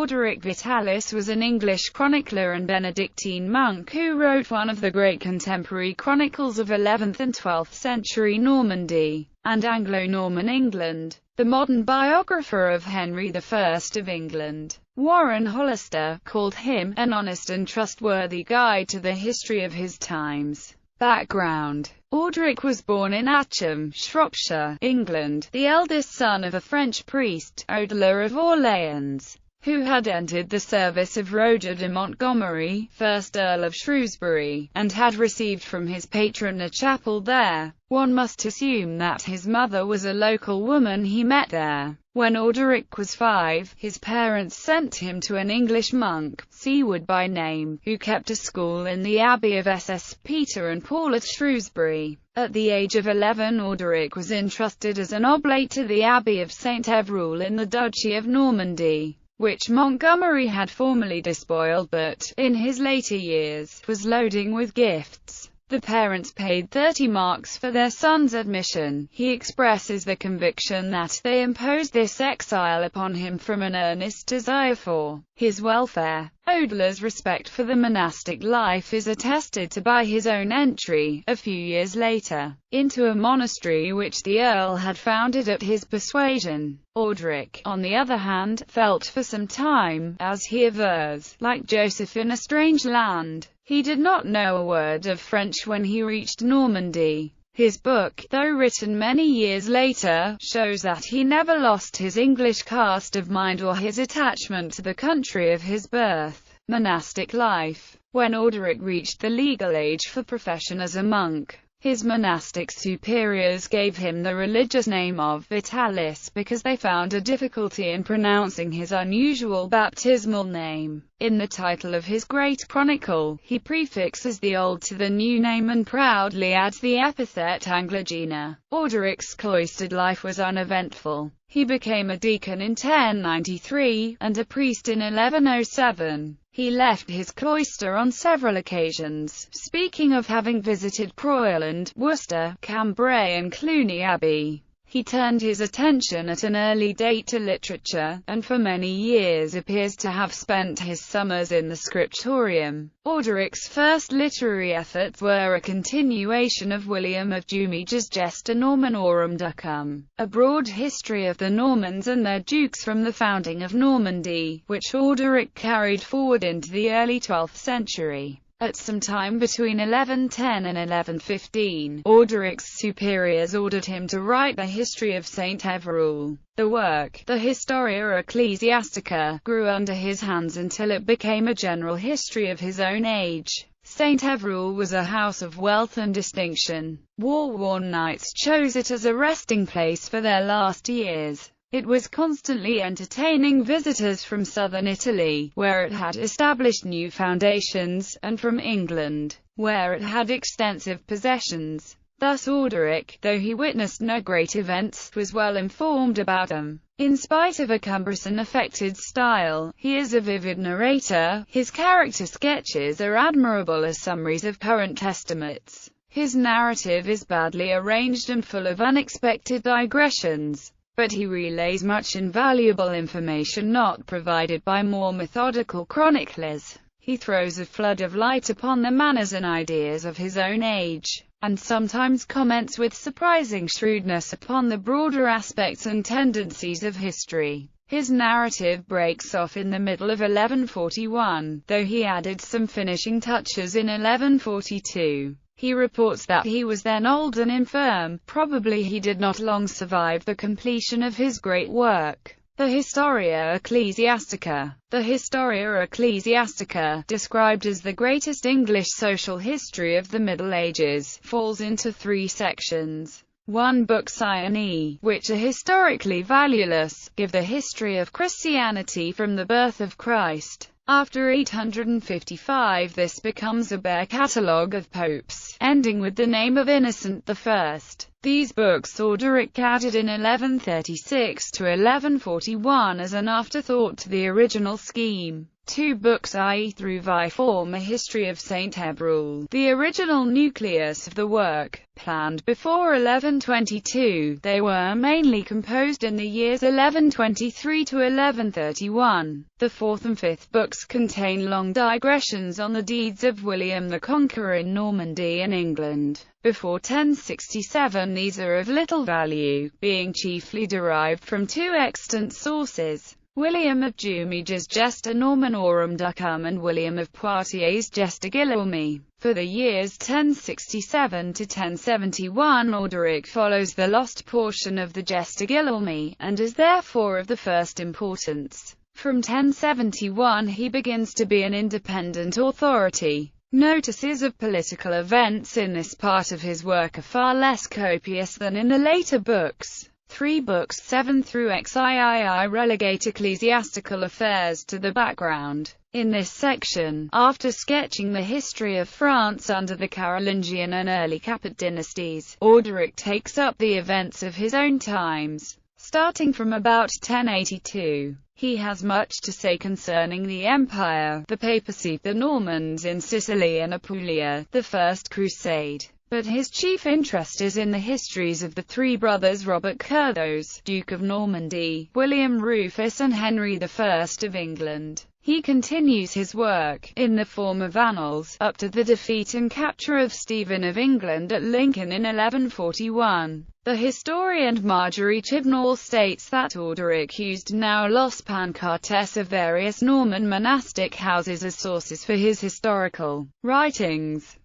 Orderic Vitalis was an English chronicler and Benedictine monk who wrote one of the great contemporary chronicles of 11th and 12th century Normandy and Anglo-Norman England. The modern biographer of Henry I of England, Warren Hollister, called him an honest and trustworthy guide to the history of his times. Background: Orderic was born in Atcham, Shropshire, England, the eldest son of a French priest, Odelard of Orleans, who had entered the service of Roger de Montgomery, 1st Earl of Shrewsbury, and had received from his patron a chapel there. One must assume that his mother was a local woman he met there. When Orderic was 5, his parents sent him to an English monk, Seward by name, who kept a school in the abbey of Ss. Peter and Paul at Shrewsbury. At the age of 11, Orderic was entrusted as an oblate to the abbey of St Haverhill in the Duchy of Normandy, which Montgomery had formerly despoiled but, in his later years, was loading with gifts. The parents paid 30 marks for their son's admission. He expresses the conviction that they imposed this exile upon him from an earnest desire for his welfare. Odelard's respect for the monastic life is attested to by his own entry, a few years later, into a monastery which the Earl had founded at his persuasion. Orderic, on the other hand, felt for some time, as he avers, like Joseph in a strange land. He did not know a word of French when he reached Normandy. His book, though written many years later, shows that he never lost his English cast of mind or his attachment to the country of his birth. Monastic life. When Orderic reached the legal age for profession as a monk, his monastic superiors gave him the religious name of Vitalis because they found a difficulty in pronouncing his unusual baptismal name. In the title of his great chronicle, he prefixes the old to the new name and proudly adds the epithet Anglagena. Orderic's cloistered life was uneventful. He became a deacon in 1093, and a priest in 1107. He left his cloister on several occasions, speaking of having visited Croyland, Worcester, Cambrai and Cluny Abbey. He turned his attention at an early date to literature, and for many years appears to have spent his summers in the scriptorium. Orderic's first literary efforts were a continuation of William of Jumièges' Gesta Normanorum Ducum, a broad history of the Normans and their dukes from the founding of Normandy, which Orderic carried forward into the early 12th century. At some time between 1110 and 1115, Orderic's superiors ordered him to write the history of St Haverhill. The work, the Historia Ecclesiastica, grew under his hands until it became a general history of his own age. St Haverhill was a house of wealth and distinction. War-worn knights chose it as a resting place for their last years. It was constantly entertaining visitors from southern Italy, where it had established new foundations, and from England, where it had extensive possessions. Thus Orderic, though he witnessed no great events, was well informed about them. In spite of a cumbersome affected style, he is a vivid narrator. His character sketches are admirable as summaries of current estimates. His narrative is badly arranged and full of unexpected digressions, but he relays much invaluable information not provided by more methodical chroniclers. He throws a flood of light upon the manners and ideas of his own age, and sometimes comments with surprising shrewdness upon the broader aspects and tendencies of history. His narrative breaks off in the middle of 1141, though he added some finishing touches in 1142. He reports that he was then old and infirm. Probably he did not long survive the completion of his great work, the Historia Ecclesiastica. The Historia Ecclesiastica, described as the greatest English social history of the Middle Ages, falls into 3 sections. 1. Books I and E, which are historically valueless, give the history of Christianity from the birth of Christ. After 855 this becomes a bare catalogue of popes, ending with the name of Innocent I. These books Orderic added in 1136 to 1141 as an afterthought to the original scheme. two books, i.e. through Vi, form a history of St Haverhill. The original nucleus of the work, planned before 1122, they were mainly composed in the years 1123 to 1131. The fourth and fifth books contain long digressions on the deeds of William the Conqueror in Normandy and England. Before 1067 these are of little value, being chiefly derived from two extant sources: William of Jumièges' Gesta Normanorum Ducum and William of Poitiers' Gesta Guillaume. For the years 1067 to 1071 Orderic follows the lost portion of the Gesta Guillaume, and is therefore of the first importance. From 1071 he begins to be an independent authority. Notices of political events in this part of his work are far less copious than in the later books. Three books 7 through XIII relegate ecclesiastical affairs to the background. In this section, after sketching the history of France under the Carolingian and early Capet dynasties, Orderic takes up the events of his own times, starting from about 1082. He has much to say concerning the empire, the papacy, the Normans in Sicily and Apulia, the First Crusade. But his chief interest is in the histories of the three brothers Robert Curthose, Duke of Normandy, William Rufus and Henry I of England. He continues his work, in the form of annals, up to the defeat and capture of Stephen of England at Lincoln in 1141. The historian Marjorie Chibnall states that Orderic used now lost pancartes of various Norman monastic houses as sources for his historical writings.